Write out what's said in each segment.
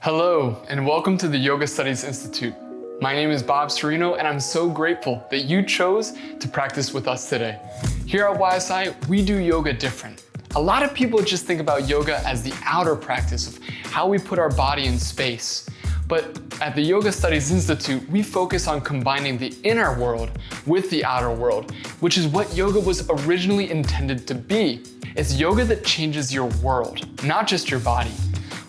Hello, and welcome to the Yoga Studies Institute. My name is Bob Serino, and I'm so grateful that you chose to practice with us today. Here at YSI, we do yoga different. A lot of people just think about yoga as the outer practice of how we put our body in space. But at the Yoga Studies Institute, we focus on combining the inner world with the outer world, which is what yoga was originally intended to be. It's yoga that changes your world, not just your body.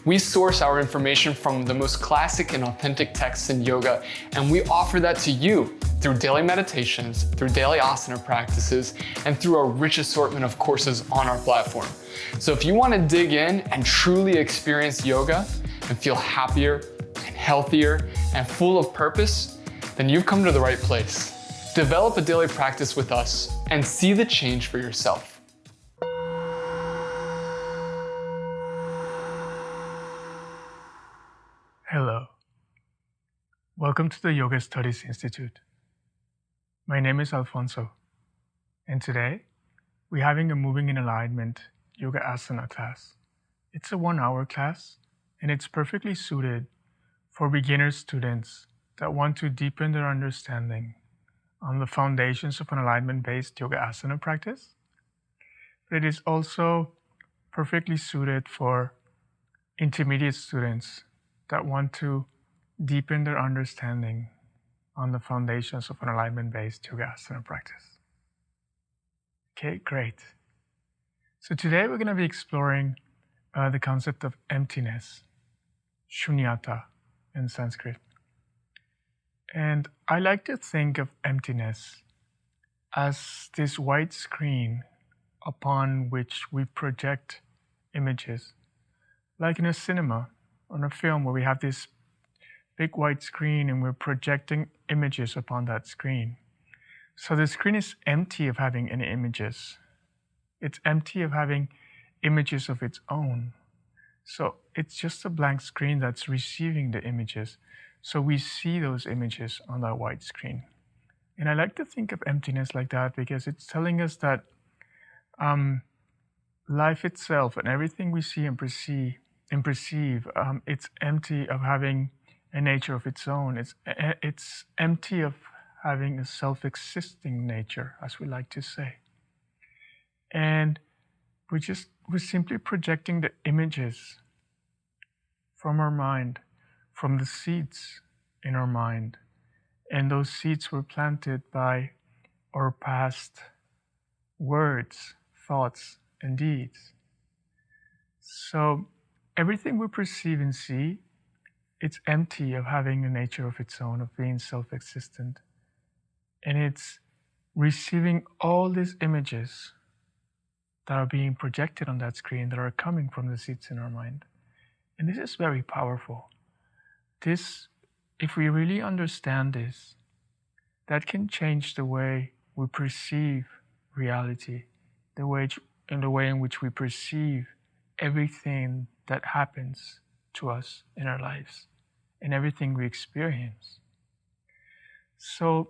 We source our information from the most classic and authentic texts in yoga, and we offer that to you through daily meditations, through daily asana practices, and through a rich assortment of courses on our platform. So if you want to dig in and truly experience yoga and feel happier and healthier and full of purpose, then you've come to the right place. Develop a daily practice with us and see the change for yourself. Hello. Welcome to the Yoga Studies Institute. My name is Alfonso, and today we're having a moving in alignment yoga asana class. It's a 1-hour class, and it's perfectly suited for beginner students that want to deepen their understanding on the foundations of an alignment-based yoga asana practice. But it is also perfectly suited for intermediate students that want to deepen their understanding on the foundations of an alignment-based yoga asana practice. Okay, great. So today we're going to be exploring the concept of emptiness, shunyata in Sanskrit. And I like to think of emptiness as this white screen upon which we project images, like in a cinema, on a film where we have this big white screen and we're projecting images upon that screen. So the screen is empty of having any images. It's empty of having images of its own. So it's just a blank screen that's receiving the images. So we see those images on that white screen. And I like to think of emptiness like that because it's telling us that life itself and everything we see and perceive, it's empty of having a nature of its own. It's empty of having a self-existing nature, as we like to say. And we're simply projecting the images from our mind, from the seeds in our mind. And those seeds were planted by our past words, thoughts, and deeds. So everything we perceive and see, it's empty of having a nature of its own, of being self-existent. And it's receiving all these images that are being projected on that screen that are coming from the seeds in our mind. And this is very powerful. This, if we really understand this, that can change the way we perceive reality, the way in which we perceive everything that happens to us in our lives and everything we experience. So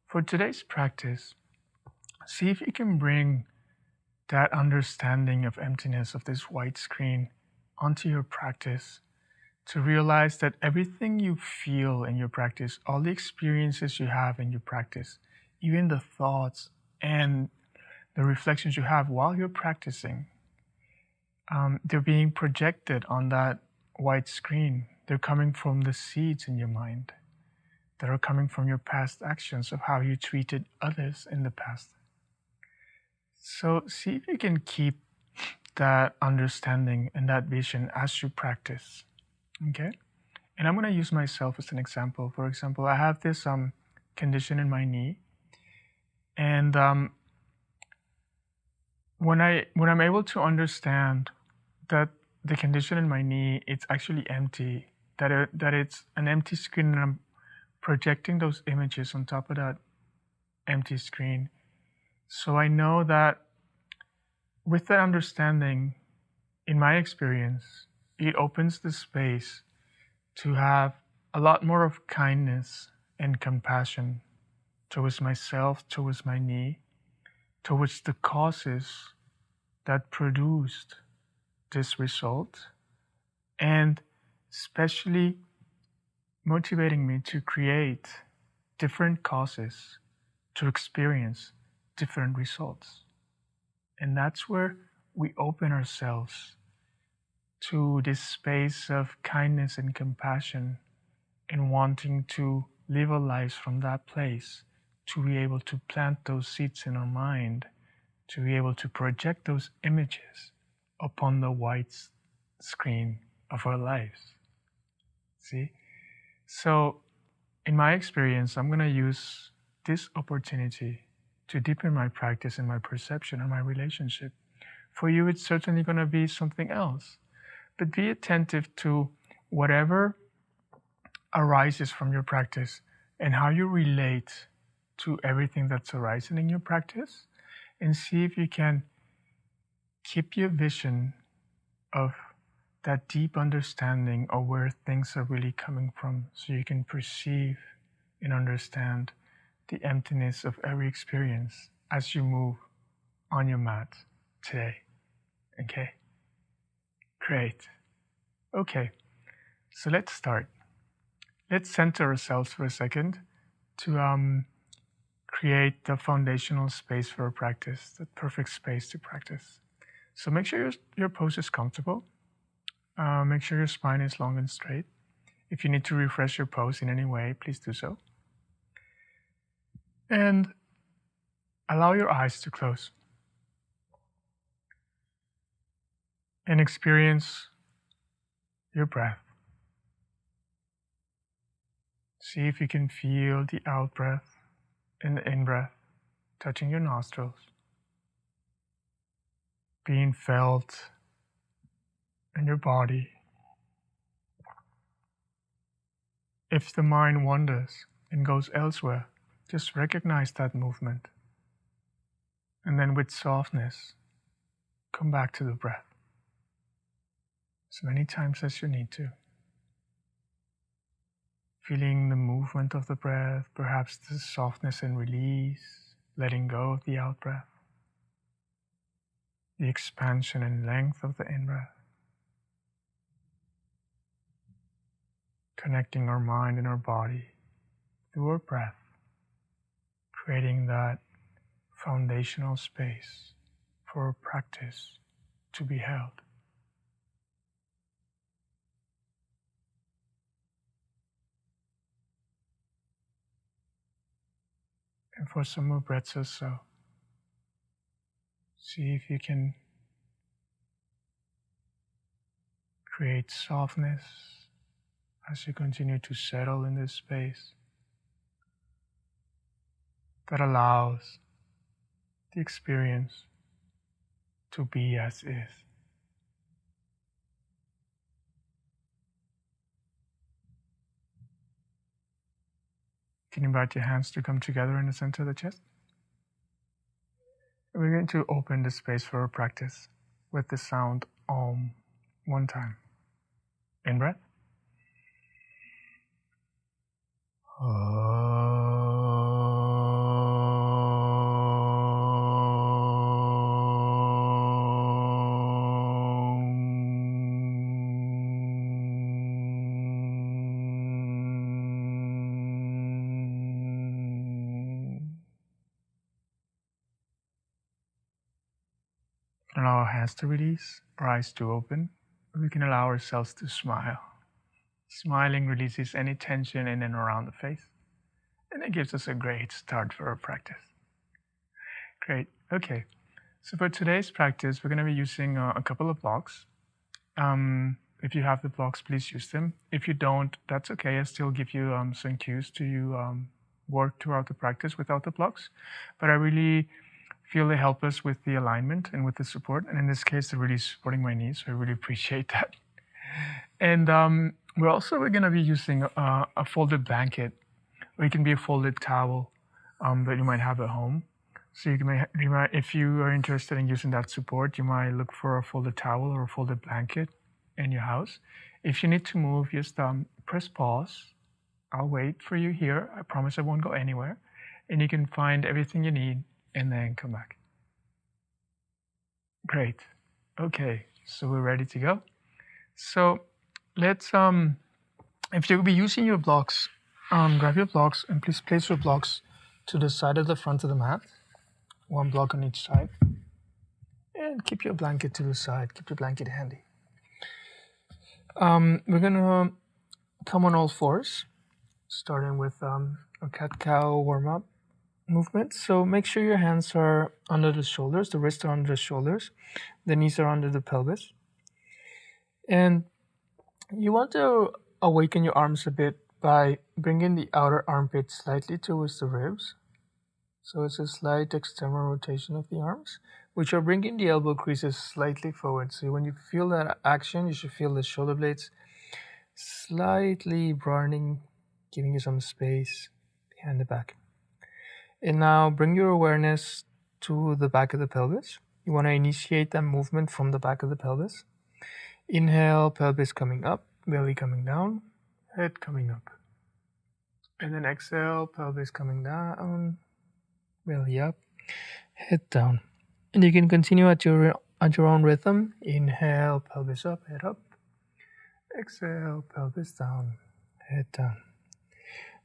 for today's practice, see if you can bring that understanding of emptiness of this white screen onto your practice, to realize that everything you feel in your practice, all the experiences you have in your practice, even the thoughts and the reflections you have while you're practicing, they're being projected on that white screen. They're coming from the seeds in your mind that are coming from your past actions of how you treated others in the past. So see if you can keep that understanding and that vision as you practice, okay? And I'm going to use myself as an example. For example, I have this condition in my knee, and when I'm able to understand that the condition in my knee, it's actually empty, that it's an empty screen, and I'm projecting those images on top of that empty screen. So I know that with that understanding, in my experience, it opens the space to have a lot more of kindness and compassion towards myself, towards my knee, towards the causes that produced this result, and especially motivating me to create different causes to experience different results. And that's where we open ourselves to this space of kindness and compassion and wanting to live our lives from that place, to be able to plant those seeds in our mind, to be able to project those images upon the white screen of our lives. See? So, in my experience, I'm going to use this opportunity to deepen my practice and my perception and my relationship. For you, it's certainly going to be something else. But be attentive to whatever arises from your practice and how you relate to everything that's arising in your practice, and see if you can keep your vision of that deep understanding of where things are really coming from, so you can perceive and understand the emptiness of every experience as you move on your mat today. Okay? Great. Okay, so let's start. Let's center ourselves for a second to create the foundational space for a practice, the perfect space to practice. So make sure your pose is comfortable. Make sure your spine is long and straight. If you need to refresh your pose in any way, please do so. And allow your eyes to close. And experience your breath. See if you can feel the out breath and the in breath touching your nostrils, being felt in your body. If the mind wanders and goes elsewhere, just recognize that movement. And then with softness, come back to the breath as many times as you need to. Feeling the movement of the breath, perhaps the softness and release, letting go of the out breath, the expansion and length of the in breath. Connecting our mind and our body through our breath, creating that foundational space for our practice to be held. And for some more breaths or so, see if you can create softness as you continue to settle in this space that allows the experience to be as is. You can invite your hands to come together in the center of the chest. And we're going to open the space for our practice with the sound Om one time. In breath. Allow our hands to release, our eyes to open. We can allow ourselves to smile. Smiling releases any tension in and around the face, and it gives us a great start for our practice. Great. Okay. So for today's practice, we're going to be using a couple of blocks. If you have the blocks, please use them. If you don't, that's okay. I still give you some cues to work throughout the practice without the blocks. But I really feel they help us with the alignment and with the support. And in this case, they're really supporting my knees, so I really appreciate that. And we're going to be using a folded blanket, or it can be a folded towel that you might have at home. So you might, if you are interested in using that support, you might look for a folded towel or a folded blanket in your house. If you need to move, just press pause. I'll wait for you here. I promise I won't go anywhere. And you can find everything you need and then come back. Great. Okay, so we're ready to go. So let's if you'll be using your blocks, grab your blocks and please place your blocks to the side of the front of the mat, one block on each side, and keep your blanket to the side. Keep your blanket handy. We're gonna come on all fours, starting with a cat-cow warm-up movement. So make sure your hands are under the shoulders, the wrists are under the shoulders, the knees are under the pelvis. And you want to awaken your arms a bit by bringing the outer armpit slightly towards the ribs. So it's a slight external rotation of the arms, which are bringing the elbow creases slightly forward. So when you feel that action, you should feel the shoulder blades slightly broadening, giving you some space behind the back. And now bring your awareness to the back of the pelvis. You want to initiate that movement from the back of the pelvis. Inhale, pelvis coming up, belly coming down, head coming up. And then exhale, pelvis coming down, belly up, head down. And you can continue at your own rhythm. Inhale, pelvis up, head up. Exhale, pelvis down, head down.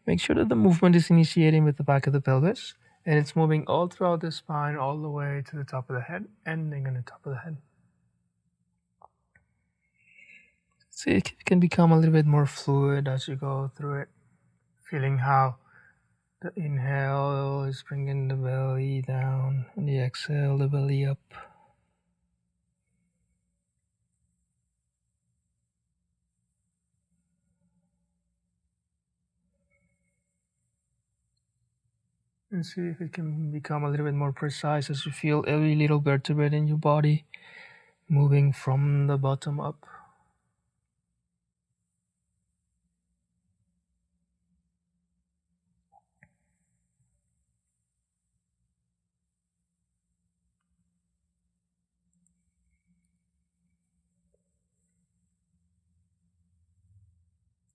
Make sure that the movement is initiating with the back of the pelvis, and it's moving all throughout the spine, all the way to the top of the head, ending on the top of the head. See, it can become a little bit more fluid as you go through it, feeling how the inhale is bringing the belly down, and the exhale, the belly up. And see if it can become a little bit more precise as you feel every little vertebrae in your body moving from the bottom up.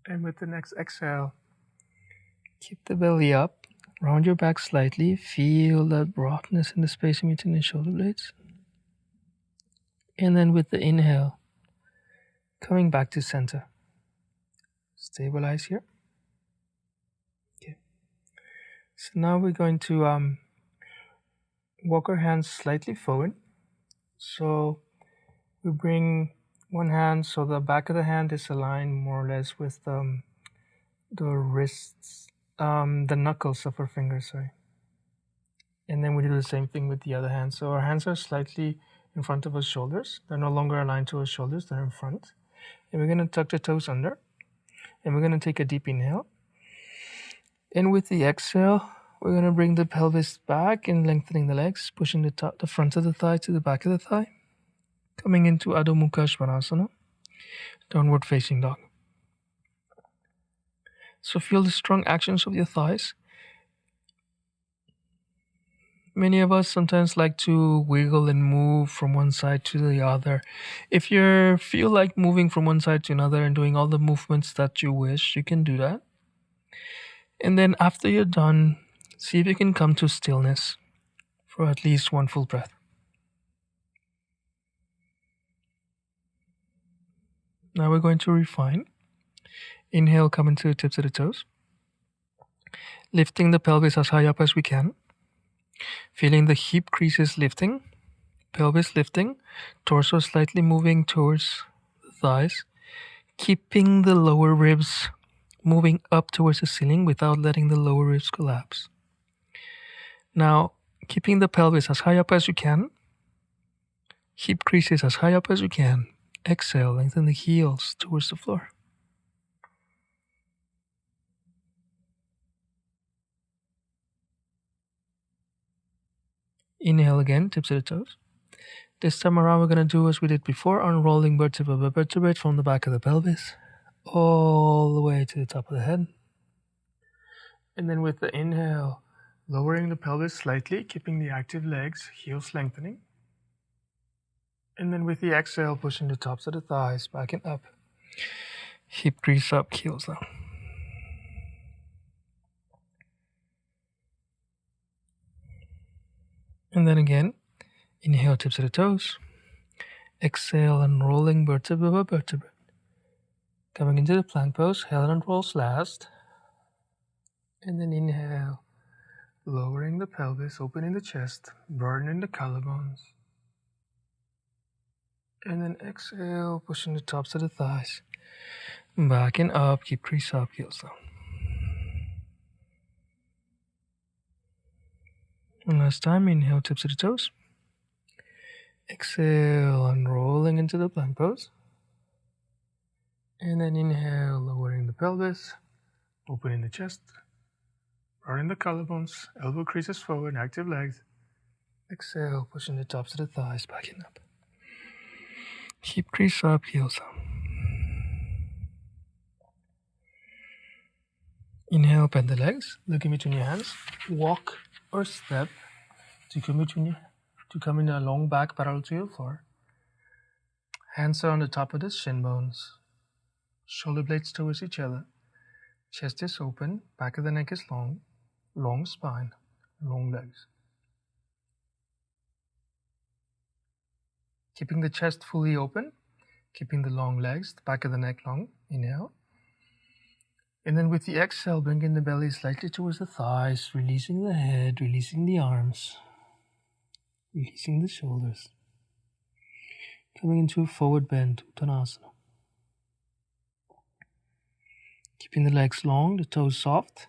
And with the next exhale, keep the belly up, round your back slightly, feel that broadness in the space in between the shoulder blades. And then with the inhale, coming back to center. Stabilize here. Okay. So now we're going to walk our hands slightly forward. So we bring one hand, so the back of the hand is aligned more or less with the wrists, the knuckles of our fingers, sorry. And then we do the same thing with the other hand. So our hands are slightly in front of our shoulders. They're no longer aligned to our shoulders, they're in front. And we're going to tuck the toes under. And we're going to take a deep inhale. And with the exhale, we're going to bring the pelvis back and lengthening the legs, pushing the front of the thigh to the back of the thigh. Coming into Adho Mukha Svanasana, downward facing dog. So feel the strong actions of your thighs. Many of us sometimes like to wiggle and move from one side to the other. If you feel like moving from one side to another and doing all the movements that you wish, you can do that. And then after you're done, see if you can come to stillness for at least one full breath. Now we're going to refine. Inhale, come into the tips of the toes. Lifting the pelvis as high up as we can. Feeling the hip creases lifting, pelvis lifting, torso slightly moving towards the thighs, keeping the lower ribs moving up towards the ceiling without letting the lower ribs collapse. Now, keeping the pelvis as high up as you can, hip creases as high up as you can. Exhale, lengthen the heels towards the floor. Inhale again, tips of the toes. This time around, we're going to do as we did before, unrolling vertebra by vertebrae from the back of the pelvis all the way to the top of the head. And then with the inhale, lowering the pelvis slightly, keeping the active legs, heels lengthening. And then with the exhale, pushing the tops of the thighs back and up. Hip crease up, heels down. And then again, inhale, tips of the toes. Exhale, unrolling vertebra by vertebra. Coming into the plank pose, Helen rolls last. And then inhale, lowering the pelvis, opening the chest, broadening the collarbones. And then exhale, pushing the tops of the thighs. Back and up, keep crease up, heels down. One last time, inhale, tips of the toes. Exhale, unrolling into the plank pose. And then inhale, lowering the pelvis, opening the chest, broadening the collarbones, elbow creases forward, active legs. Exhale, pushing the tops of the thighs back and up. Keep crease up, heels up. Inhale, bend the legs, look in between your hands. Walk or step to come in a long back parallel to your floor. Hands are on the top of the shin bones. Shoulder blades towards each other. Chest is open, back of the neck is long. Long spine, long legs. Keeping the chest fully open, keeping the long legs, the back of the neck long. Inhale. And then with the exhale, bring in the belly slightly towards the thighs, releasing the head, releasing the arms, releasing the shoulders. Coming into a forward bend, Uttanasana. Keeping the legs long, the toes soft.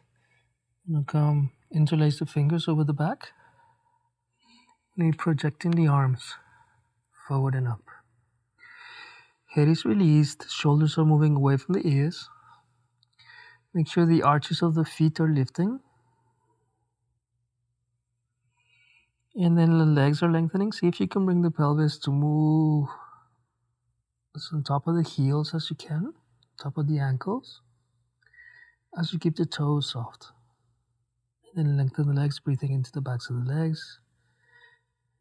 Now come, interlace the fingers over the back. And projecting the arms forward and up. Head is released, shoulders are moving away from the ears. Make sure the arches of the feet are lifting. And then the legs are lengthening. See if you can bring the pelvis to move as on top of the heels as you can, top of the ankles, as you keep the toes soft. And then lengthen the legs, breathing into the backs of the legs,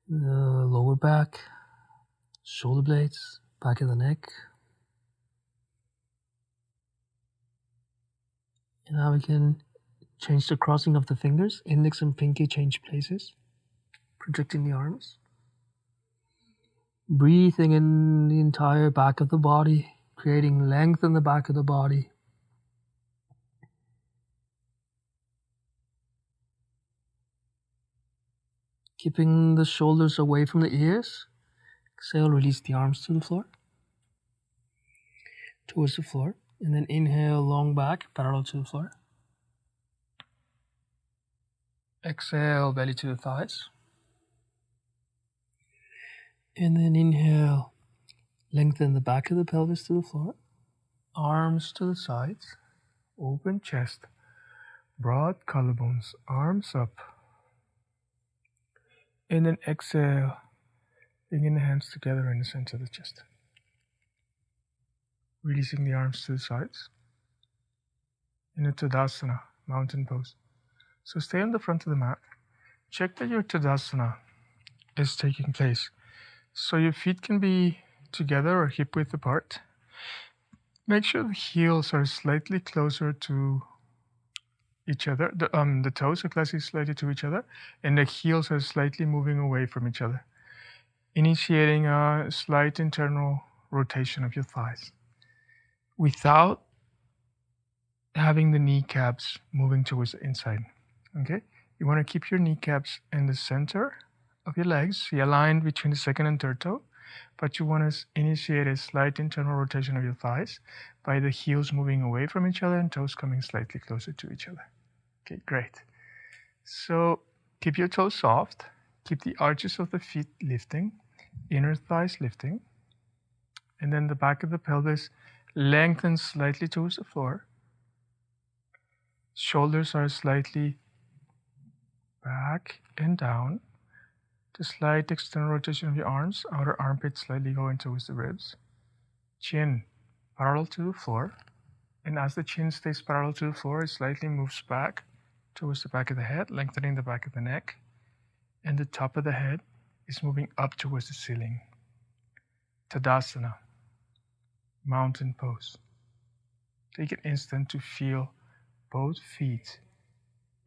the lower back, shoulder blades, back of the neck. And now we can change the crossing of the fingers. Index and pinky change places. Projecting the arms. Breathing in the entire back of the body, creating length in the back of the body. Keeping the shoulders away from the ears. Exhale, release the arms to the floor. Towards the floor. And then inhale, long back, parallel to the floor. Exhale, belly to the thighs. And then inhale, lengthen the back of the pelvis to the floor. Arms to the sides. Open chest. Broad collarbones. Arms up. And then exhale, bringing the hands together in the center of the chest. Releasing the arms to the sides. In a Tadasana, mountain pose. So stay on the front of the mat. Check that your Tadasana is taking place. So your feet can be together or hip width apart. Make sure the heels are slightly closer to each other. The toes are slightly to each other, and the heels are slightly moving away from each other. Initiating a slight internal rotation of your thighs without having the kneecaps moving towards the inside. Okay? You want to keep your kneecaps in the center of your legs, aligned between the second and third toe, but you want to initiate a slight internal rotation of your thighs by the heels moving away from each other and toes coming slightly closer to each other. Okay, great. So keep your toes soft, keep the arches of the feet lifting, inner thighs lifting, and then the back of the pelvis lengthens slightly towards the floor. Shoulders are slightly back and down. The slight external rotation of your arms, outer armpit slightly going towards the ribs. Chin parallel to the floor. And as the chin stays parallel to the floor, it slightly moves back towards the back of the head, lengthening the back of the neck. And the top of the head is moving up towards the ceiling. Tadasana, mountain pose. Take an instant to feel both feet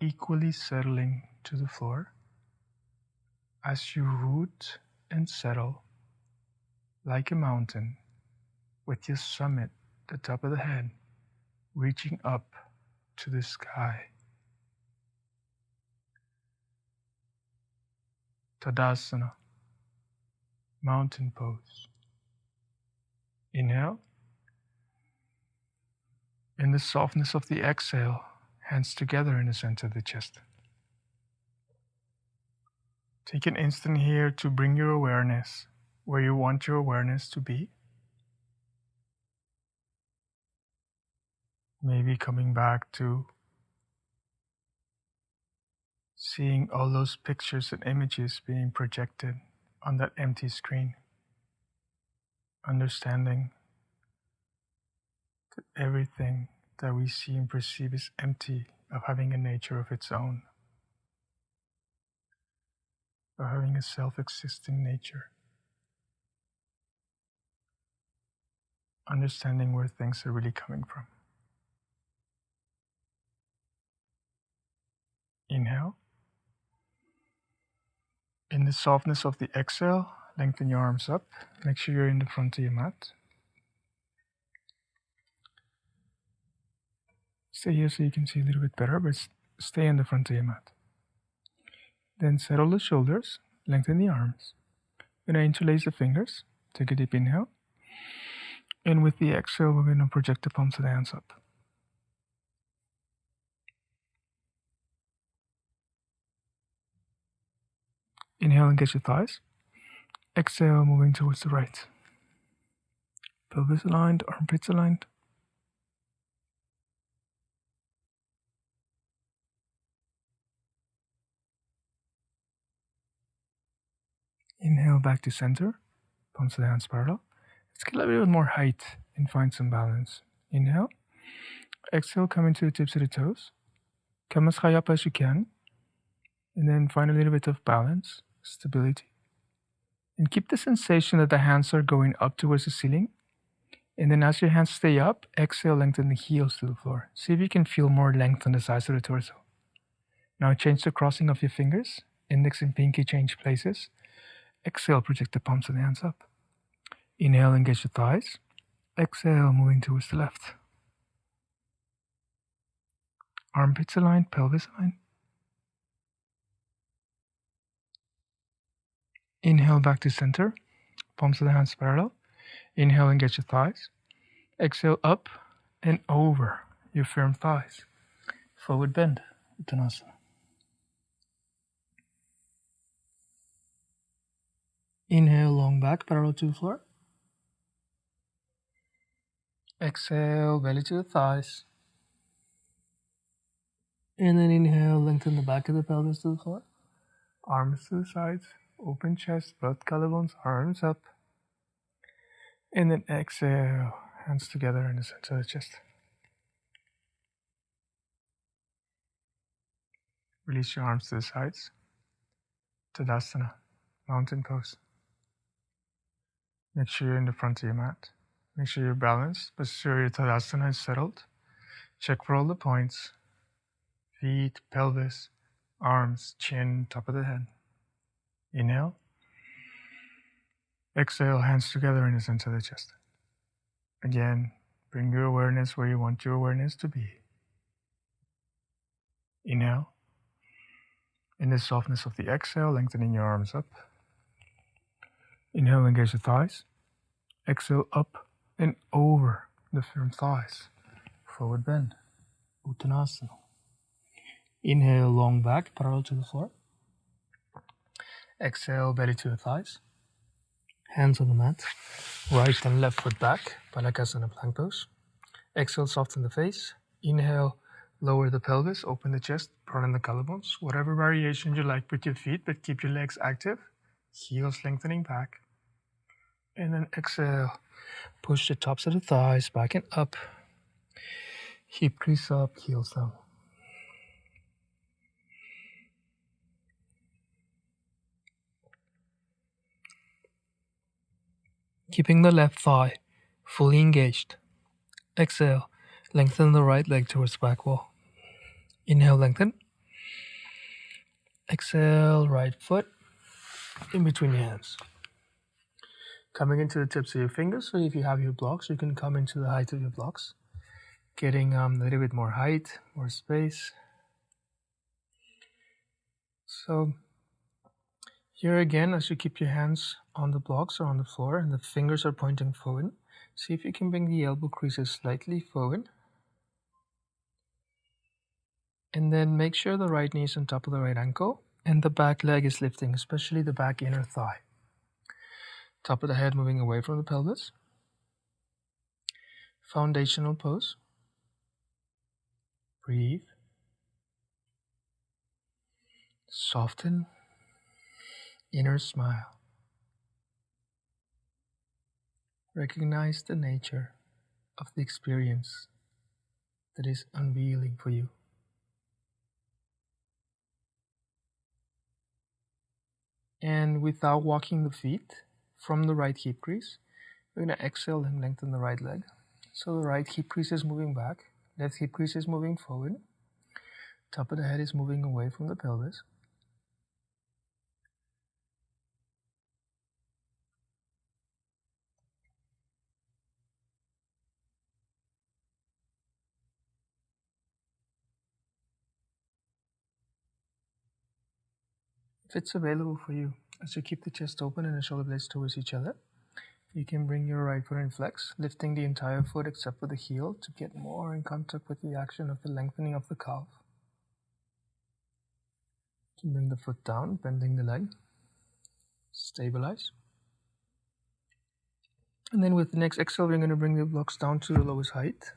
equally settling to the floor as you root and settle like a mountain with your summit the top of the head, reaching up to the sky. Tadasana, mountain pose. Inhale. In the softness of the exhale, hands together in the center of the chest. Take an instant here to bring your awareness where you want your awareness to be. Maybe coming back to seeing all those pictures and images being projected on that empty screen. Understanding that everything that we see and perceive is empty of having a nature of its own, of having a self-existing nature. Understanding where things are really coming from. Inhale. In the softness of the exhale, lengthen your arms up. Make sure you're in the front of your mat. Stay here so you can see a little bit better, but stay in the front of your mat. Then settle the shoulders, lengthen the arms. We're going to interlace the fingers. Take a deep inhale. And with the exhale, we're going to project the palms of the hands up. Inhale, engage your thighs. Exhale, moving towards the right. Pelvis aligned, armpits aligned. Inhale back to center, palms of the hands parallel. Let's get a little bit more height and find some balance. Inhale. Exhale, come into the tips of the toes. Come as high up as you can. And then find a little bit of balance, stability. And keep the sensation that the hands are going up towards the ceiling. And then as your hands stay up, exhale, lengthen the heels to the floor. See if you can feel more length on the sides of the torso. Now change the crossing of your fingers. Index and pinky change places. Exhale, project the palms of the hands up. Inhale, engage the thighs. Exhale, moving towards the left. Armpits aligned, pelvis aligned. Inhale back to center, palms of the hands parallel. Inhale, engage the thighs. Exhale, up and over your firm thighs. Forward bend, Uttanasana. Inhale, long back, parallel to the floor. Exhale, belly to the thighs. And then inhale, lengthen the back of the pelvis to the floor. Arms to the sides, open chest, both collarbones, arms up. And then exhale, hands together in the center of the chest. Release your arms to the sides. Tadasana, mountain pose. Make sure you're in the front of your mat. Make sure you're balanced, but sure your Tadasana is settled. Check for all the points. Feet, pelvis, arms, chin, top of the head. Inhale. Exhale, hands together in the center of the chest. Again, bring your awareness where you want your awareness to be. Inhale. In the softness of the exhale, lengthening your arms up. Inhale, engage the thighs. Exhale, up and over the firm thighs. Forward bend, Uttanasana. Inhale, long back, parallel to the floor. Exhale, belly to the thighs. Hands on the mat. Right and left foot back, Balasana plank pose. Exhale, soften the face. Inhale, lower the pelvis, open the chest, broaden the collarbones. Whatever variation you like with your feet, but keep your legs active. Heels lengthening back. And then exhale, push the tops of the thighs back and up. Hip crease up, heels down. Keeping the left thigh fully engaged. Exhale, lengthen the right leg towards the back wall. Inhale, lengthen. Exhale, right foot in between your hands. Coming into the tips of your fingers, so if you have your blocks, you can come into the height of your blocks, getting a little bit more height, more space. So here again, as you keep your hands on the blocks or on the floor and the fingers are pointing forward, see if you can bring the elbow creases slightly forward. And then make sure the right knee is on top of the right ankle and the back leg is lifting, especially the back inner thigh. Top of the head moving away from the pelvis. Foundational pose. Breathe. Soften. Inner smile. Recognize the nature of the experience that is unveiling for you. And without walking the feet from the right hip crease, we're going to exhale and lengthen the right leg. So the right hip crease is moving back, left hip crease is moving forward, top of the head is moving away from the pelvis. If it's available for you, as you keep the chest open and the shoulder blades towards each other, you can bring your right foot in flex, lifting the entire foot except for the heel to get more in contact with the action of the lengthening of the calf. You can bring the foot down, bending the leg, stabilize. And then with the next exhale, we're going to bring the blocks down to the lowest height.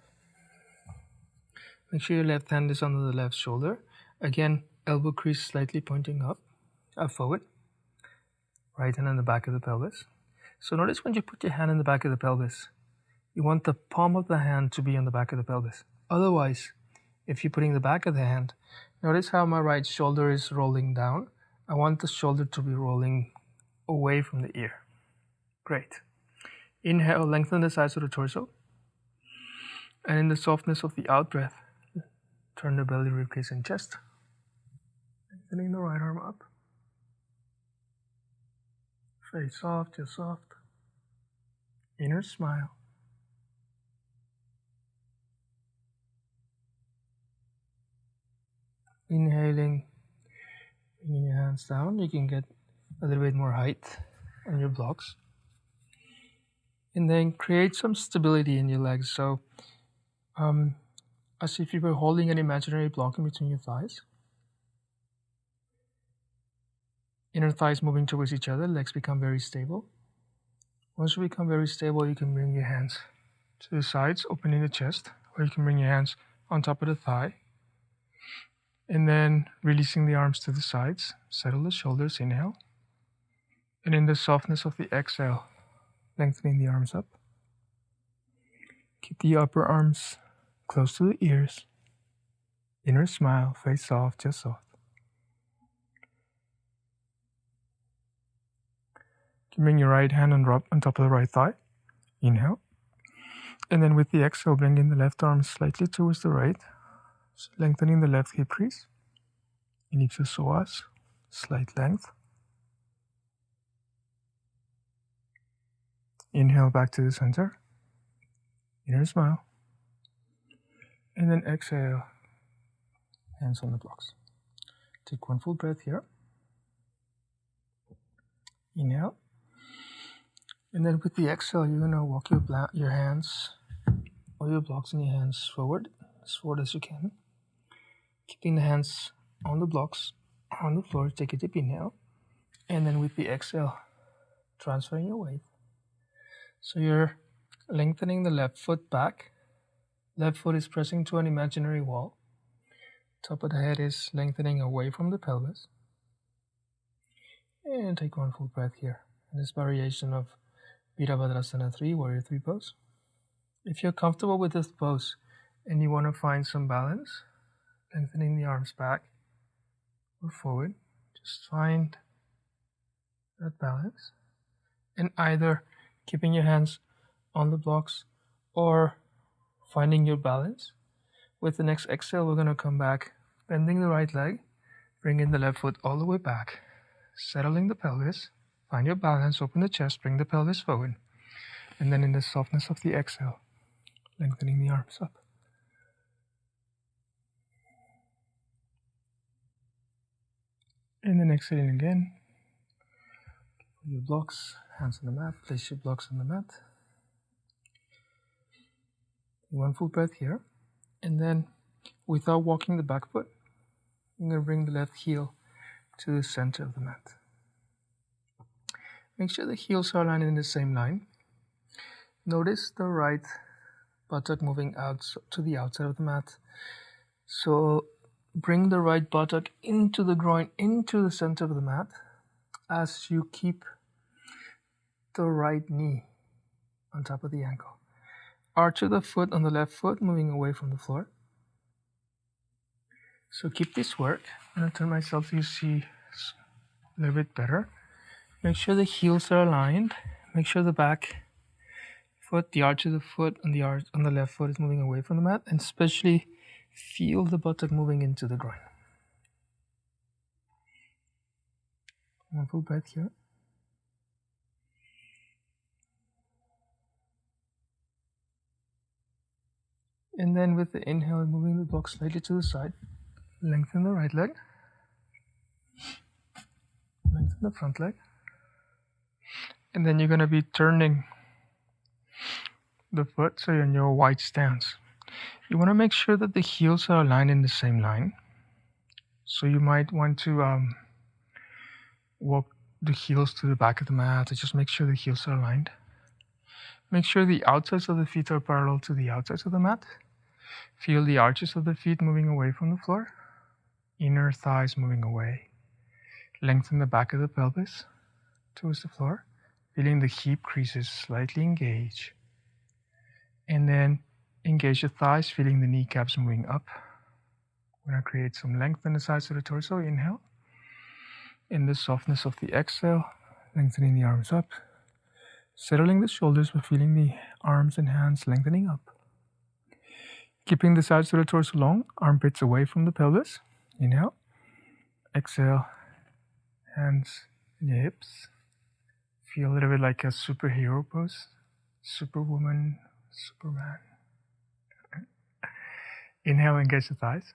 Make sure your left hand is under the left shoulder. Again, elbow crease slightly pointing up, forward. Right hand on the back of the pelvis. So notice when you put your hand in the back of the pelvis, you want the palm of the hand to be on the back of the pelvis. Otherwise, if you're putting the back of the hand, notice how my right shoulder is rolling down. I want the shoulder to be rolling away from the ear. Great. Inhale, lengthen the sides of the torso. And in the softness of the out breath, turn the belly, ribcage, and chest. Lengthening the right arm up. Face soft, just soft. Inner smile. Inhaling, bringing your hands down. You can get a little bit more height on your blocks. And then create some stability in your legs. So, as if you were holding an imaginary block in between your thighs. Inner thighs moving towards each other, legs become very stable. Once you become very stable, you can bring your hands to the sides, opening the chest, or you can bring your hands on top of the thigh. And then releasing the arms to the sides, settle the shoulders, inhale. And in the softness of the exhale, lengthening the arms up. Keep the upper arms close to the ears. Inner smile, face soft, just soft. Bring your right hand and drop on top of the right thigh. Inhale. And then with the exhale, bring in the left arm slightly towards the right. So lengthening the left hip crease. Ellipse psoas, slight length. Inhale back to the center. Inner smile. And then exhale. Hands on the blocks. Take one full breath here. Inhale. And then with the exhale, you're going to walk your hands or your blocks in your hands forward, as forward as you can. Keeping the hands on the blocks, on the floor, take a deep inhale. And then with the exhale, transferring your weight. So you're lengthening the left foot back. Left foot is pressing to an imaginary wall. Top of the head is lengthening away from the pelvis. And take one full breath here. In this variation of Virabhadrasana 3, Warrior 3 pose. If you're comfortable with this pose and you want to find some balance, lengthening the arms back or forward, just find that balance. And either keeping your hands on the blocks or finding your balance. With the next exhale, we're going to come back, bending the right leg, bringing the left foot all the way back, settling the pelvis, Find your balance, open the chest, bring the pelvis forward. And then in the softness of the exhale, lengthening the arms up. And then exhaling again. Put your blocks, hands on the mat, place your blocks on the mat. One full breath here. And then, without walking the back foot, I'm going to bring the left heel to the center of the mat. Make sure the heels are aligned in the same line. Notice the right buttock moving out to the outside of the mat. So bring the right buttock into the groin, into the center of the mat, as you keep the right knee on top of the ankle. Arch of the foot on the left foot, moving away from the floor. So keep this work. I'm going to turn myself so you see a little bit better. Make sure the heels are aligned. Make sure the back foot, the arch of the foot on the left foot is moving away from the mat, and especially feel the buttock moving into the groin. One full breath here. And then with the inhale, moving the block slightly to the side. Lengthen the right leg. Lengthen the front leg. And then you're going to be turning the foot so you're in your wide stance. You want to make sure that the heels are aligned in the same line. So you might want to walk the heels to the back of the mat, or just make sure the heels are aligned. Make sure the outsides of the feet are parallel to the outsides of the mat. Feel the arches of the feet moving away from the floor. Inner thighs moving away. Lengthen the back of the pelvis towards the floor. Feeling the hip creases slightly engage. And then engage the thighs, feeling the kneecaps moving up. We're going to create some length in the sides of the torso. Inhale. In the softness of the exhale, lengthening the arms up. Settling the shoulders by feeling the arms and hands lengthening up. Keeping the sides of the torso long, armpits away from the pelvis. Inhale. Exhale. Hands in your hips. Feel a little bit like a superhero pose. Superwoman, Superman. Inhale, engage the thighs.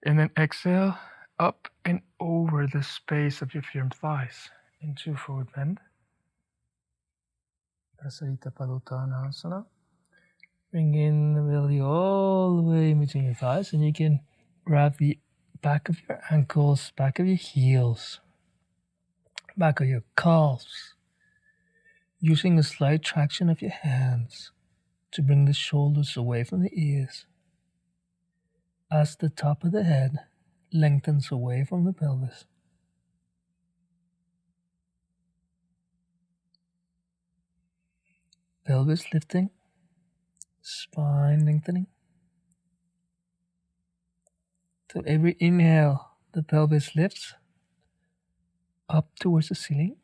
And then exhale, up and over the space of your firm thighs into forward bend. Prasarita Padotana asana. Bring in the belly all the way in between your thighs, and you can grab the back of your ankles, back of your heels, back of your calves, using a slight traction of your hands to bring the shoulders away from the ears as the top of the head lengthens away from the pelvis. Pelvis lifting, spine lengthening. So every inhale, the pelvis lifts up towards the ceiling.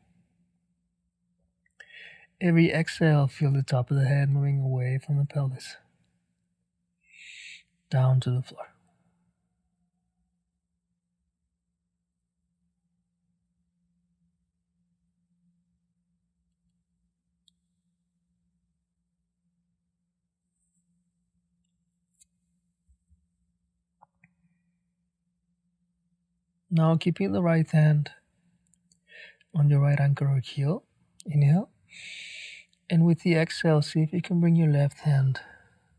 Every exhale, feel the top of the head moving away from the pelvis, down to the floor. Now keeping the right hand on your right ankle or heel, inhale. And with the exhale, see if you can bring your left hand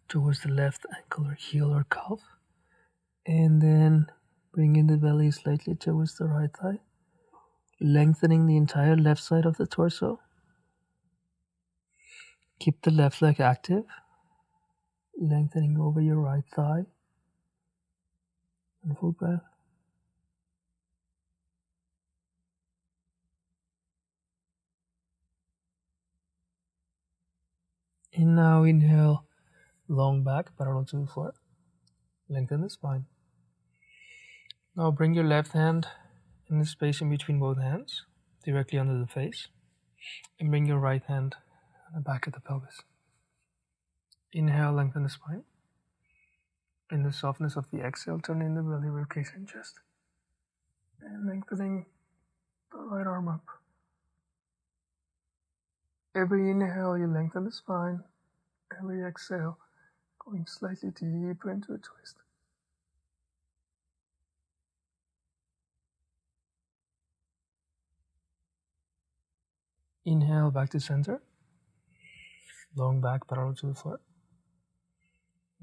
towards the left ankle or heel or calf. And then bring in the belly slightly towards the right thigh, lengthening the entire left side of the torso. Keep the left leg active, lengthening over your right thigh. And full breath. And now inhale, long back, parallel to the floor. Lengthen the spine. Now bring your left hand in the space in between both hands, directly under the face. And bring your right hand on the back of the pelvis. Inhale, lengthen the spine. In the softness of the exhale, turn in the belly, ribcage, and chest. And lengthening the right arm up. Every inhale, you lengthen the spine. Every exhale, going slightly deeper into a twist. Inhale back to center. Long back parallel to the floor.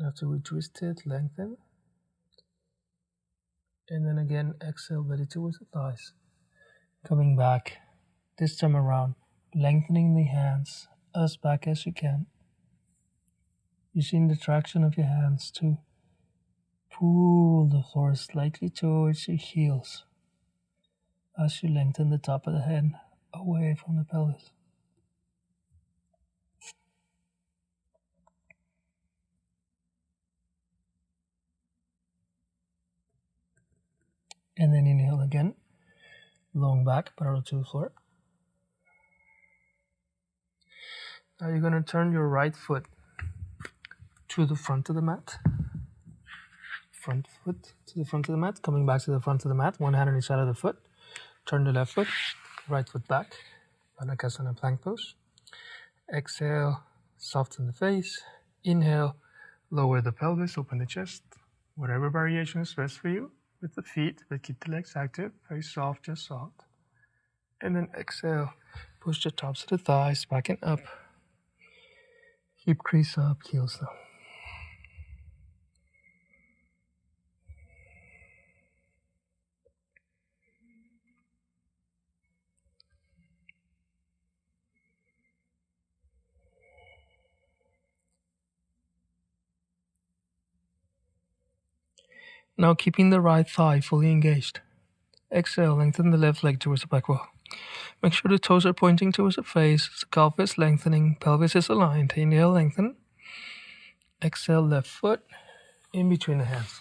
After we twist it, lengthen. And then again, exhale, belly towards the thighs. Coming back, this time around, lengthening the hands as back as you can. Using the traction of your hands to pull the floor slightly towards your heels as you lengthen the top of the head away from the pelvis. And then inhale again, long back, parallel to the floor. Now you're going to turn your right foot to the front of the mat. Front foot to the front of the mat, coming back to the front of the mat, one hand on each side of the foot. Turn the left foot, right foot back, asana plank pose. Exhale, soften the face. Inhale, lower the pelvis, open the chest. Whatever variation is best for you with the feet, but keep the legs active, very soft, just soft. And then exhale, push the tops of the thighs back and up. Hip crease up, heels down. Now keeping the right thigh fully engaged. Exhale, lengthen the left leg towards the back wall. Make sure the toes are pointing towards the face, the calf is lengthening, pelvis is aligned. Inhale, lengthen. Exhale, left foot in between the hands.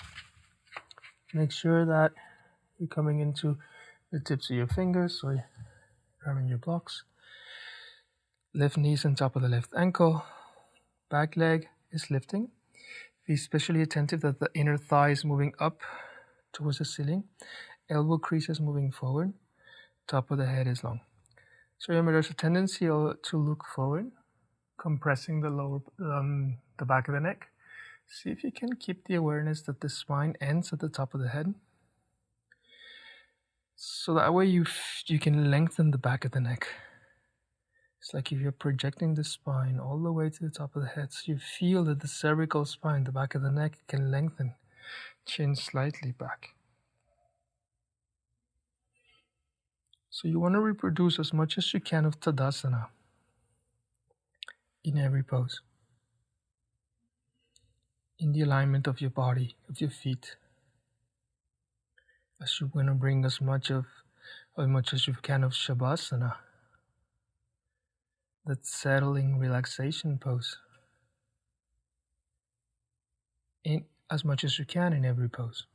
Make sure that you're coming into the tips of your fingers, so you're grabbing your blocks. Left knees on top of the left ankle. Back leg is lifting. Be especially attentive that the inner thigh is moving up towards the ceiling. Elbow crease is moving forward. Top of the head is long. So remember, there's a tendency to look forward, compressing the back of the neck. See if you can keep the awareness that the spine ends at the top of the head. So that way you can lengthen the back of the neck. It's like if you're projecting the spine all the way to the top of the head. So you feel that the cervical spine, the back of the neck, can lengthen. Chin slightly back. So you want to reproduce as much as you can of Tadasana in every pose. In the alignment of your body, of your feet. As you want to bring as much as you can of Shavasana. That settling relaxation pose. In as much as you can in every pose.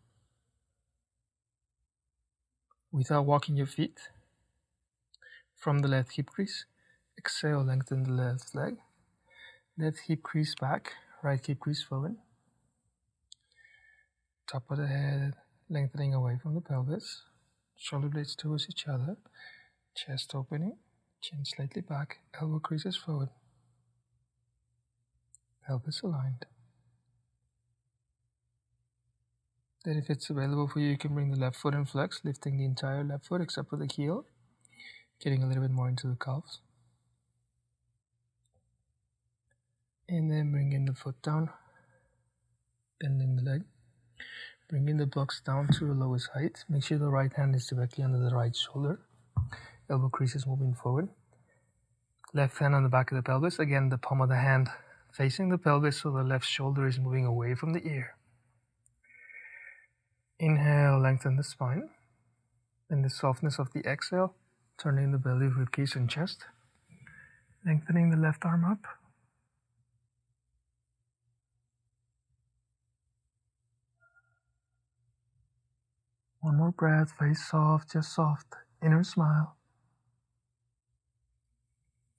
Without walking your feet. From the left hip crease. Exhale, lengthen the left leg. Left hip crease back, right hip crease forward. Top of the head lengthening away from the pelvis. Shoulder blades towards each other. Chest opening. Chin slightly back, elbow creases forward. Pelvis aligned. Then if it's available for you, you can bring the left foot in flex, lifting the entire left foot except for the heel. Getting a little bit more into the calves. And then bringing the foot down. Bending the leg. Bringing the blocks down to the lowest height. Make sure the right hand is directly under the right shoulder. Elbow creases moving forward. Left hand on the back of the pelvis. Again, the palm of the hand facing the pelvis so the left shoulder is moving away from the ear. Inhale, lengthen the spine. And the softness of the exhale, turning the belly, ribcage, and chest. Lengthening the left arm up. One more breath, face soft, just soft. Inner smile.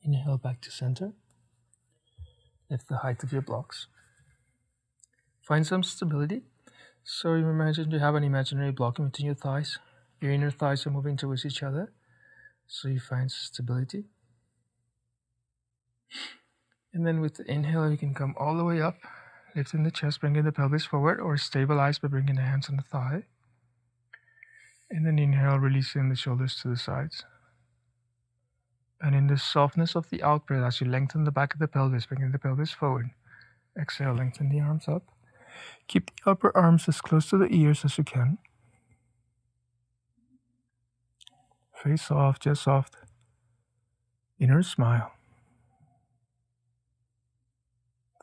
Inhale back to center. Lift the height of your blocks. Find some stability. So you imagine you have an imaginary block in between your thighs. Your inner thighs are moving towards each other. So you find stability. And then with the inhale, you can come all the way up, lifting the chest, bringing the pelvis forward, or stabilize by bringing the hands on the thigh. And then inhale, releasing the shoulders to the sides. And in the softness of the out breath, as you lengthen the back of the pelvis, bringing the pelvis forward. Exhale, lengthen the arms up. Keep the upper arms as close to the ears as you can. Face soft, chest soft. Inner smile.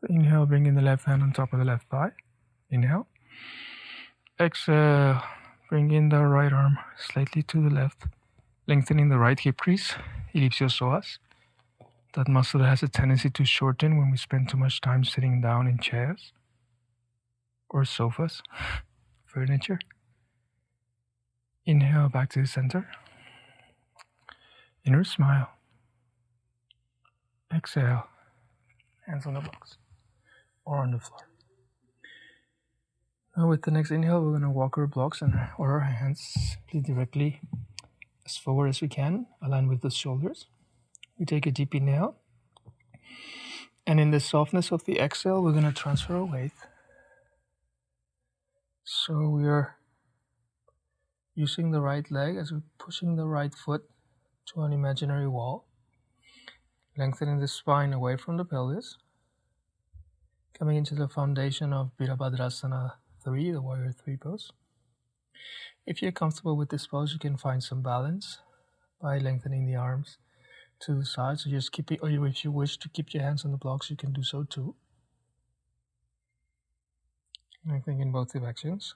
Inhale, bringing the left hand on top of the left thigh. Inhale. Exhale, bring in the right arm slightly to the left, lengthening the right hip crease, ellipsoas. That muscle has a tendency to shorten when we spend too much time sitting down in chairs or sofas, furniture. Inhale, back to the center. Inner smile. Exhale, hands on the blocks or on the floor. Now with the next inhale, we're going to walk our blocks or our hands directly as forward as we can, align with the shoulders. We take a deep inhale. And in the softness of the exhale, we're going to transfer our weight. So we are using the right leg as we're pushing the right foot to an imaginary wall, lengthening the spine away from the pelvis, coming into the foundation of Virabhadrasana 3, the Warrior 3 pose. If you're comfortable with this pose, you can find some balance by lengthening the arms to the side. So just keep it, or if you wish to keep your hands on the blocks, you can do so too. Lengthening in both directions.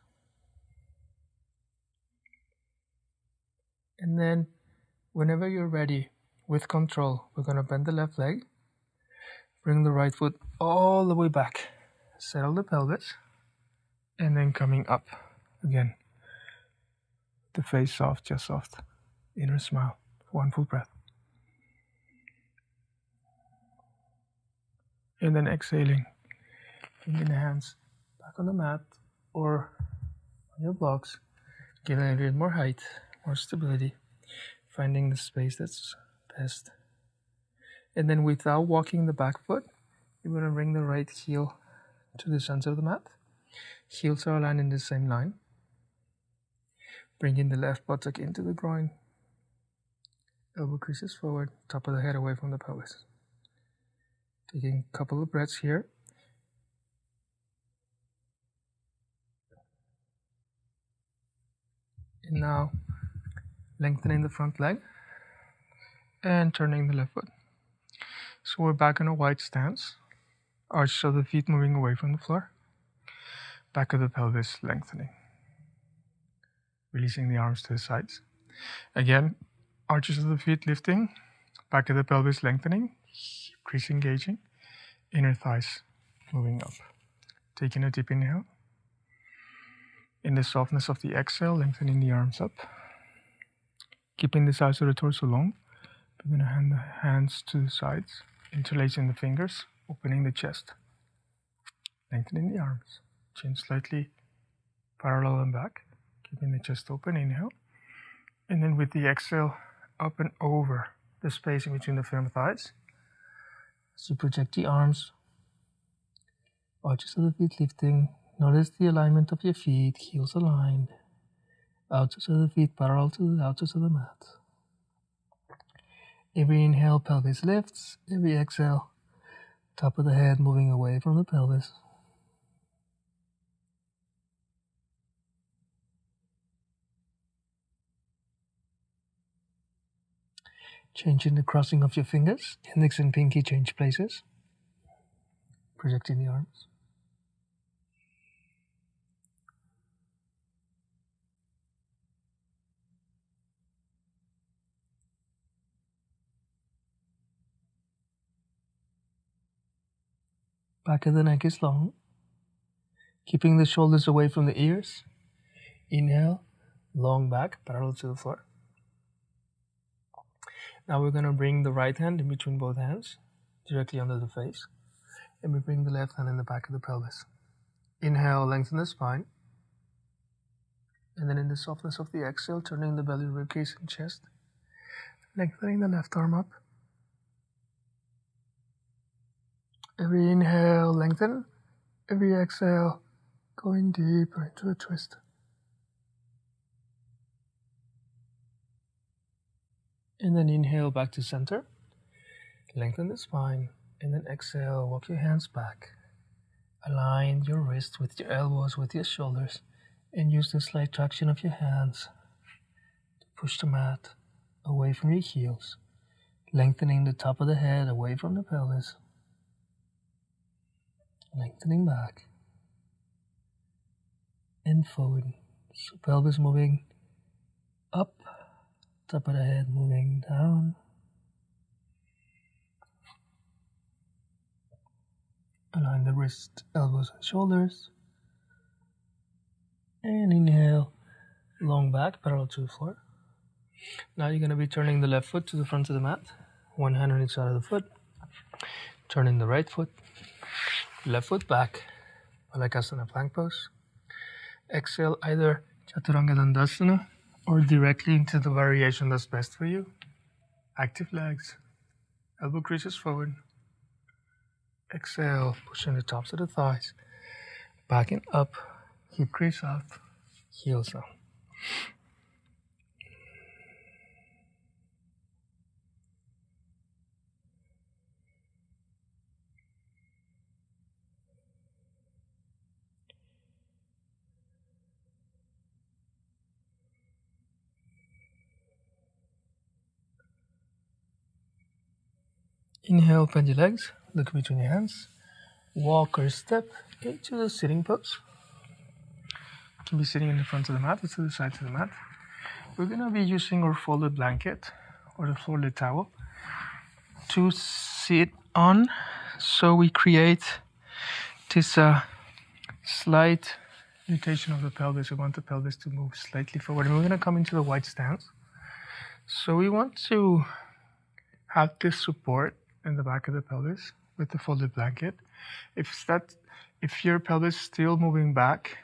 And then, whenever you're ready, with control, we're going to bend the left leg, bring the right foot all the way back, settle the pelvis, and then coming up again. The face soft, chest soft, inner smile. One full breath. And then exhaling, bringing the hands back on the mat or on your blocks, giving a little bit more height, more stability, finding the space that's best. And then without walking the back foot, you're going to bring the right heel to the center of the mat. Heels are aligned in the same line. Bringing the left buttock into the groin. Elbow creases forward, top of the head away from the pelvis. Taking a couple of breaths here. And now lengthening the front leg and turning the left foot. So we're back in a wide stance. Arch of the feet moving away from the floor. Back of the pelvis lengthening. Releasing the arms to the sides. Again, arches of the feet lifting. Back of the pelvis lengthening. Crease engaging. Inner thighs moving up. Taking a deep inhale. In the softness of the exhale, lengthening the arms up. Keeping the sides of the torso long. We're going to hand the hands to the sides, interlacing the fingers, opening the chest. Lengthening the arms. Chin slightly parallel and back. Keeping the chest open, inhale. And then with the exhale, up and over the space in between the firm thighs. As you project the arms, arches of the feet lifting. Notice the alignment of your feet, heels aligned. Outsides of the feet parallel to the outsides of the mat. Every inhale, pelvis lifts. Every exhale, top of the head moving away from the pelvis. Changing the crossing of your fingers. Index and pinky change places. Projecting the arms. Back of the neck is long. Keeping the shoulders away from the ears. Inhale, long back, parallel to the floor. Now we're going to bring the right hand in between both hands, directly under the face. And we bring the left hand in the back of the pelvis. Inhale, lengthen the spine. And then in the softness of the exhale, turning the belly, ribcage, and chest. Lengthening the left arm up. Every inhale, lengthen. Every exhale, going deeper into a twist. And then inhale back to center. Lengthen the spine. And then exhale, walk your hands back. Align your wrists with your elbows, with your shoulders. And use the slight traction of your hands to push the mat away from your heels. Lengthening the top of the head away from the pelvis. Lengthening back. And forward. So pelvis moving up. Top of the head moving down. Align the wrists, elbows, and shoulders. And inhale, long back, parallel to the floor. Now you're going to be turning the left foot to the front of the mat. One hand on each side of the foot. Turning the right foot. Left foot back. Like asana plank pose. Exhale either Chaturanga Dandasana or directly into the variation that's best for you. Active legs. Elbow creases forward. Exhale, pushing the tops of the thighs. Backing up. Hip crease out. Heels down. Inhale, bend your legs. Look between your hands. Walk or step into the sitting pose. You can be sitting in the front of the mat or to the sides of the mat. We're going to be using our folded blanket or the folded towel to sit on, so we create this slight rotation of the pelvis. We want the pelvis to move slightly forward, and we're going to come into the wide stance. So we want to have this support in the back of the pelvis with the folded blanket. If your pelvis is still moving back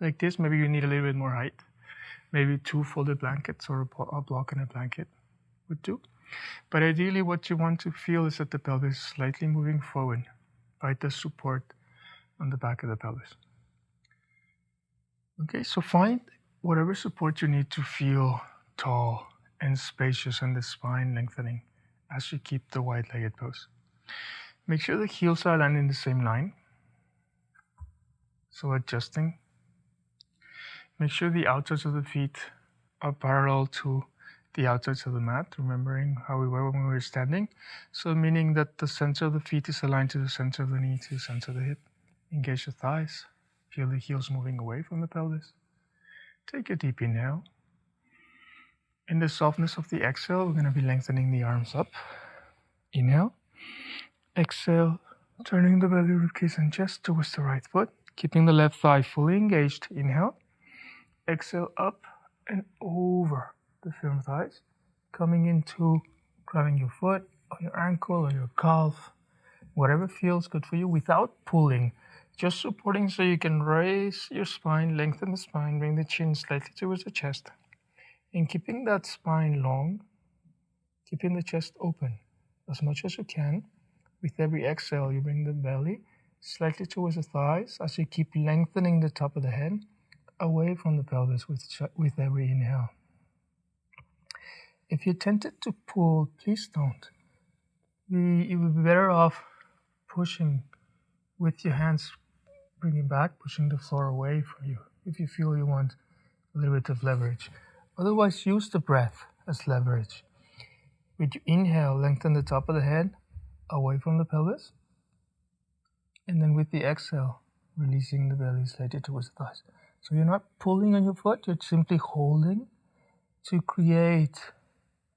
like this, maybe you need a little bit more height. Maybe 2 folded blankets or a block and a blanket would do. But ideally what you want to feel is that the pelvis is slightly moving forward by the support on the back of the pelvis. Okay, so find whatever support you need to feel tall and spacious and the spine lengthening as you keep the wide-legged pose. Make sure the heels are aligned in the same line. So adjusting. Make sure the outsides of the feet are parallel to the outsides of the mat, remembering how we were when we were standing. So meaning that the center of the feet is aligned to the center of the knee, to the center of the hip. Engage the thighs. Feel the heels moving away from the pelvis. Take a deep inhale. In the softness of the exhale, we're going to be lengthening the arms up. Inhale. Exhale, turning the belly, ribcage, and chest towards the right foot. Keeping the left thigh fully engaged. Inhale. Exhale, up and over the firm thighs. Coming into grabbing your foot or your ankle or your calf. Whatever feels good for you without pulling. Just supporting so you can raise your spine, lengthen the spine, bring the chin slightly towards the chest. And keeping that spine long, keeping the chest open as much as you can. With every exhale, you bring the belly slightly towards the thighs as you keep lengthening the top of the head away from the pelvis with every inhale. If you're tempted to pull, please don't. You would be better off pushing with your hands, bringing back, pushing the floor away from you if you feel you want a little bit of leverage. Otherwise, use the breath as leverage. With your inhale, lengthen the top of the head away from the pelvis. And then with the exhale, releasing the belly slightly towards the thighs. So you're not pulling on your foot, you're simply holding to create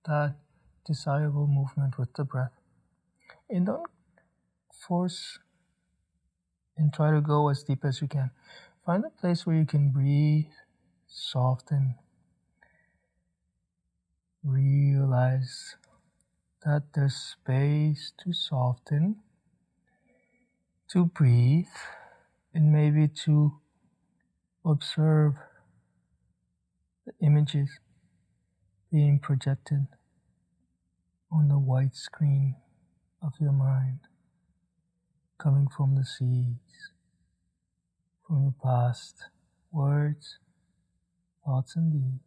that desirable movement with the breath. And don't force and try to go as deep as you can. Find a place where you can breathe, soften. Realize that there's space to soften, to breathe, and maybe to observe the images being projected on the white screen of your mind. coming from the seas, from your past words, thoughts, and deeds.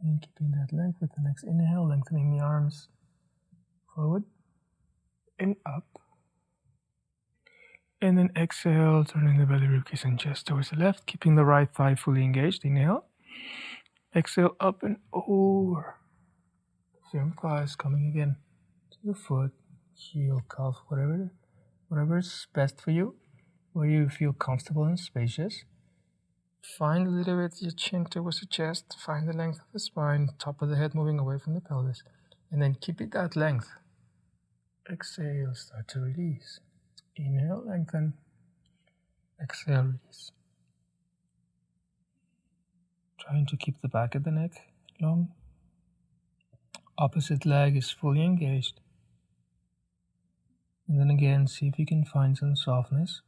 And keeping that length with the next inhale, lengthening the arms forward and up. And then exhale, turning the belly, ribcage, and chest towards the left, keeping the right thigh fully engaged. Inhale. Exhale, up and over. Firm thighs coming again to your foot, heel, calf, whatever is best for you, where you feel comfortable and spacious. Find a little bit your chin towards the chest, find the length of the spine, top of the head moving away from the pelvis, and then keep it that length. Exhale, start to release. Inhale, lengthen. Exhale, release. Trying to keep the back of the neck long. Opposite leg is fully engaged. And then again, see if you can find some softness.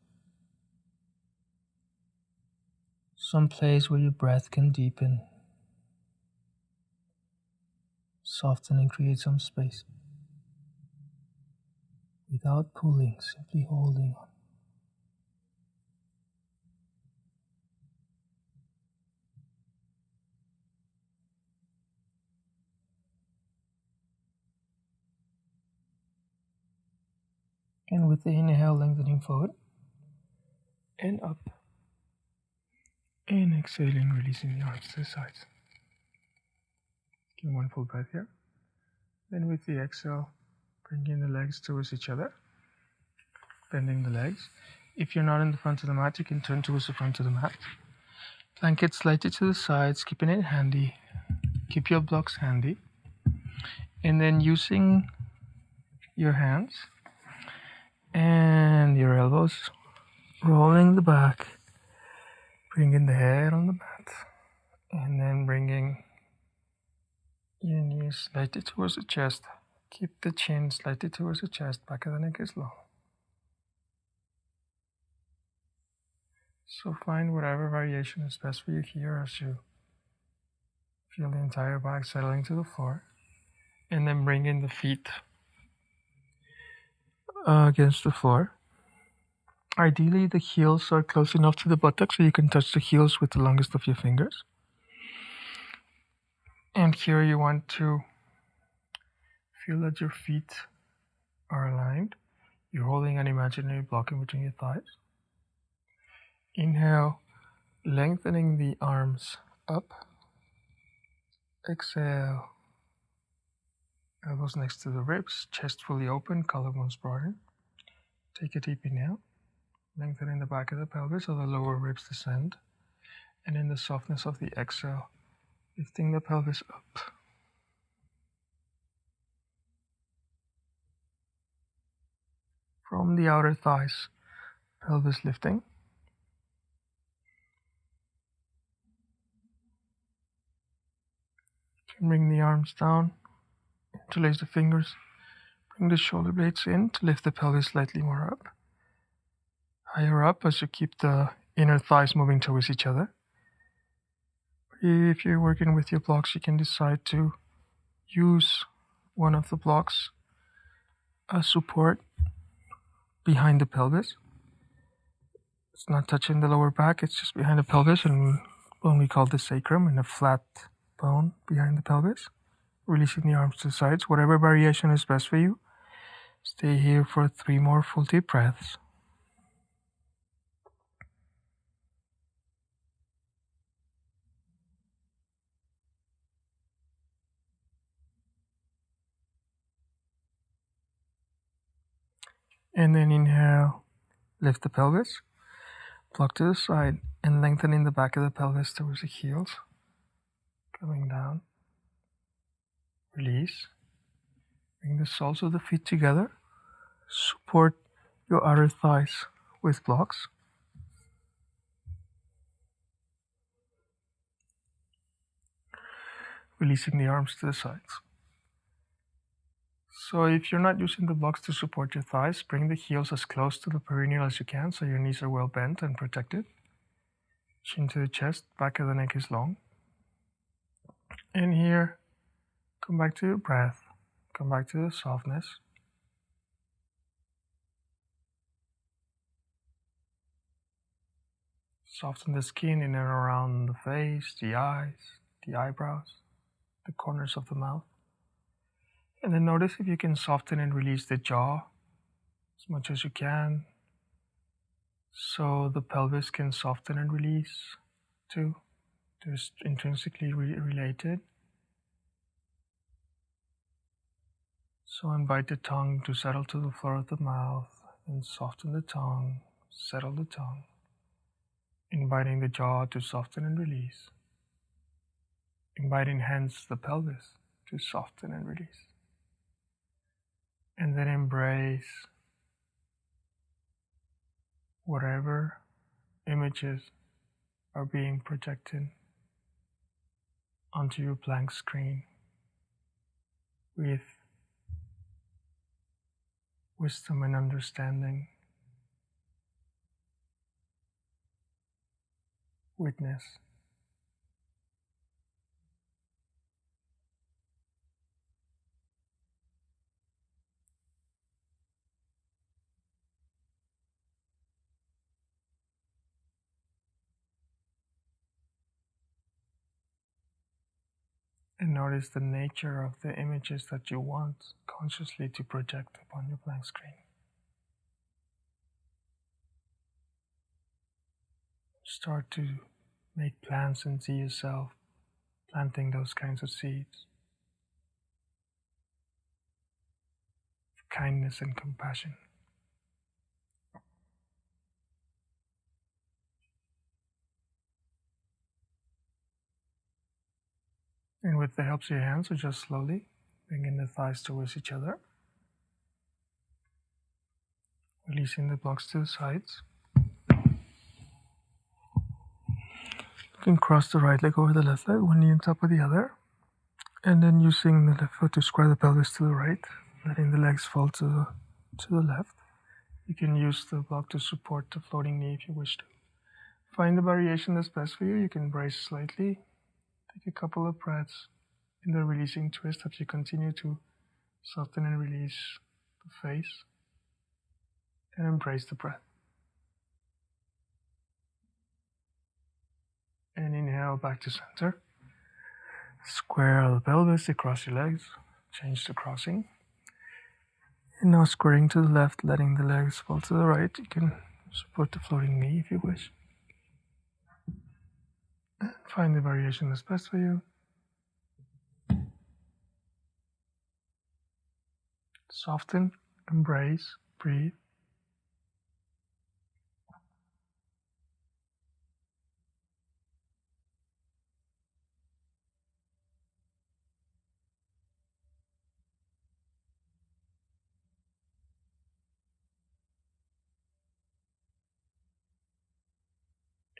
Some place where your breath can deepen. Soften and create some space. Without pulling, simply holding on. And with the inhale, lengthening forward and up. And exhaling, releasing the arms to the sides. Give one full breath here. Then with the exhale, bringing the legs towards each other. Bending the legs. If you're not in the front of the mat, you can turn towards the front of the mat. Blanket slightly to the sides, keeping it handy. Keep your blocks handy. And then using your hands and your elbows, rolling the back, bringing the head on the mat, and then bringing your knees slightly towards the chest. Keep the chin slightly towards the chest, back of the neck is long. So find whatever variation is best for you here as you feel the entire back settling to the floor. And then bring in the feet against the floor. Ideally, the heels are close enough to the buttocks so you can touch the heels with the longest of your fingers. And here you want to feel that your feet are aligned. You're holding an imaginary block in between your thighs. Inhale, lengthening the arms up. Exhale, elbows next to the ribs, chest fully open, collarbones broaden. Take a deep inhale, lengthening the back of the pelvis so the lower ribs descend. And in the softness of the exhale, lifting the pelvis up. From the outer thighs, pelvis lifting. Bring the arms down, interlace the fingers, bring the shoulder blades in to lift the pelvis slightly more up. Higher up as you keep the inner thighs moving towards each other. If you're working with your blocks, you can decide to use one of the blocks as support behind the pelvis. It's not touching the lower back, it's just behind the pelvis, and what we call the sacrum, and a flat bone behind the pelvis. Releasing the arms to the sides, whatever variation is best for you. Stay here for 3 more full deep breaths. And then inhale, lift the pelvis, block to the side, and lengthening the back of the pelvis towards the heels. Coming down. Release. Bring the soles of the feet together. Support your outer thighs with blocks. Releasing the arms to the sides. So if you're not using the blocks to support your thighs, bring the heels as close to the perineal as you can so your knees are well bent and protected. Chin to the chest, back of the neck is long. And here, come back to your breath. Come back to the softness. Soften the skin in and around the face, the eyes, the eyebrows, the corners of the mouth. And then notice if you can soften and release the jaw as much as you can, so the pelvis can soften and release too. They're intrinsically related. So invite the tongue to settle to the floor of the mouth and soften the tongue, settle the tongue. Inviting the jaw to soften and release. Inviting hence the pelvis to soften and release. And then embrace whatever images are being projected onto your blank screen with wisdom and understanding. Witness. And notice the nature of the images that you want consciously to project upon your blank screen. Start to make plans and see yourself planting those kinds of seeds of kindness and compassion. And with the help of your hands, just slowly bringing the thighs towards each other, releasing the blocks to the sides. You can cross the right leg over the left leg, one knee on top of the other, and then using the left foot to square the pelvis to the right, letting the legs fall to the left. You can use the block to support the floating knee if you wish to. Find the variation that's best for you. You can brace slightly. Take a couple of breaths in the releasing twist as you continue to soften and release the face, and embrace the breath. And inhale back to center. Square the pelvis across your legs. Change the crossing. And now squaring to the left, letting the legs fall to the right. You can support the floating knee if you wish. And find the variation that's best for you. Soften, embrace, breathe.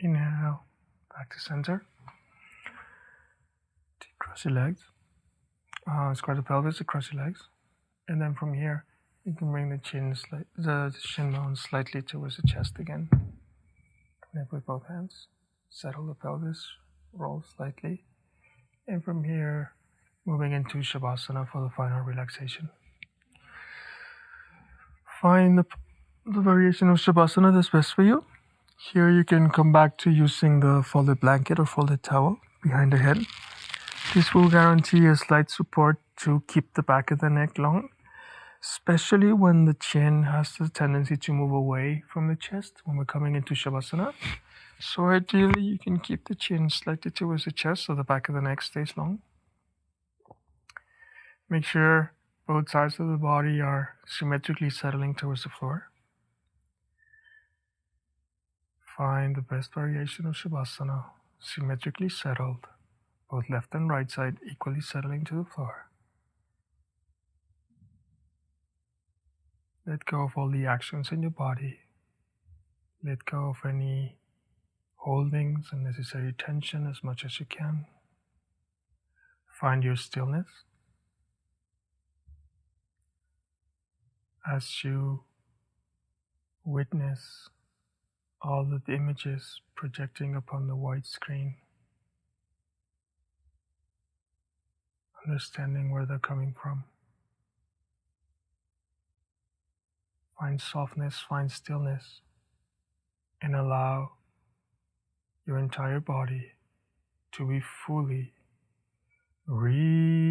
Inhale, back to center. Cross your legs. Square the pelvis across your legs. And then from here, you can bring the shin bone slightly towards the chest again. Connect with both hands. Settle the pelvis, roll slightly. And from here, moving into Savasana for the final relaxation. Find the variation of Savasana that's best for you. Here you can come back to using the folded blanket or folded towel behind the head. This will guarantee a slight support to keep the back of the neck long, especially when the chin has the tendency to move away from the chest when we're coming into Shavasana. So ideally, you can keep the chin slightly towards the chest so the back of the neck stays long. Make sure both sides of the body are symmetrically settling towards the floor. Find the best variation of Shavasana, symmetrically settled, both left and right side equally settling to the floor. Let go of all the actions in your body. Let go of any holdings, unnecessary tension as much as you can. Find your stillness as you witness all of the images projecting upon the white screen. understanding where they're coming from. Find softness, find stillness, and allow your entire body to be fully relaxed.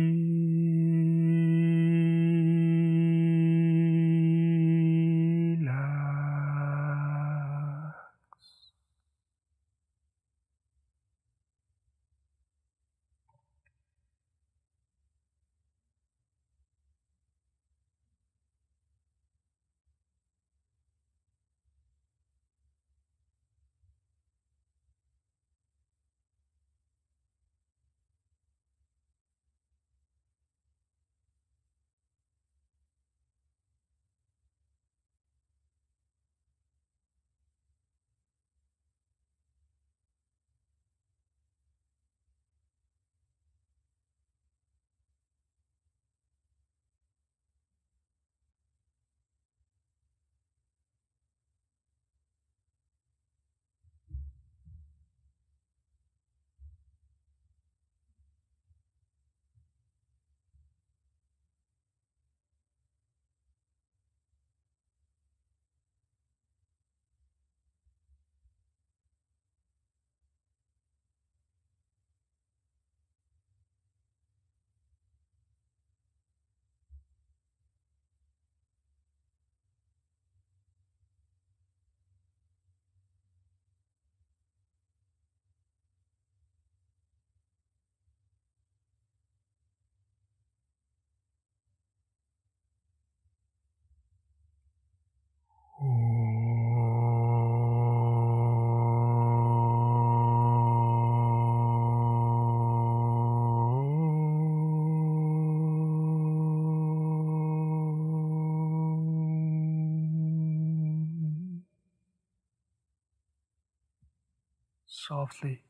Softly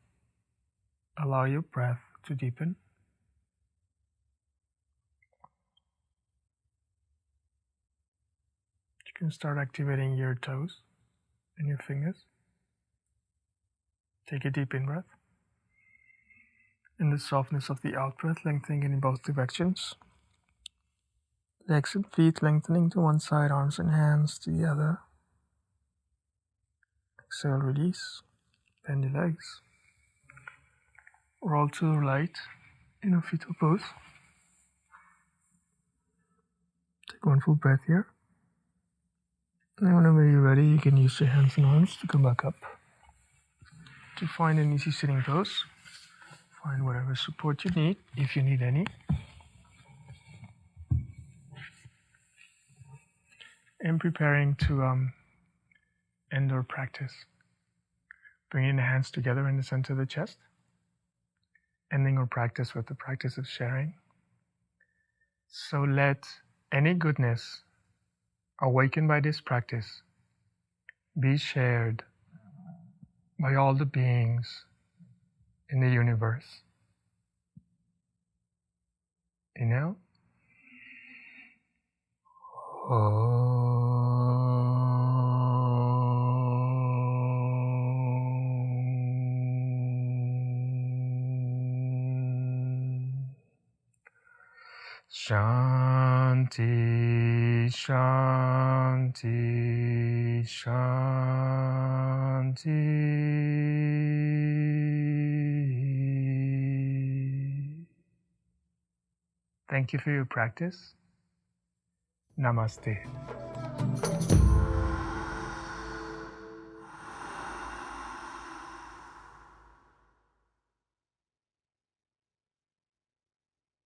allow your breath to deepen. You can start activating your toes and your fingers. Take a deep in-breath. In the softness of the out-breath, lengthening in both directions. Legs and feet lengthening to one side, arms and hands to the other. Exhale, release. Bend your legs. Roll to the right in a fetal pose. Take one full breath here. And whenever you're ready, you can use your hands and arms to come back up. To find an easy sitting pose, find whatever support you need, if you need any. And preparing to end our practice. Bringing the hands together in the center of the chest. Ending our practice with the practice of sharing. So let any goodness awakened by this practice be shared by all the beings in the universe. Inhale. Shanti, Shanti, Shanti. Thank you for your practice. Namaste.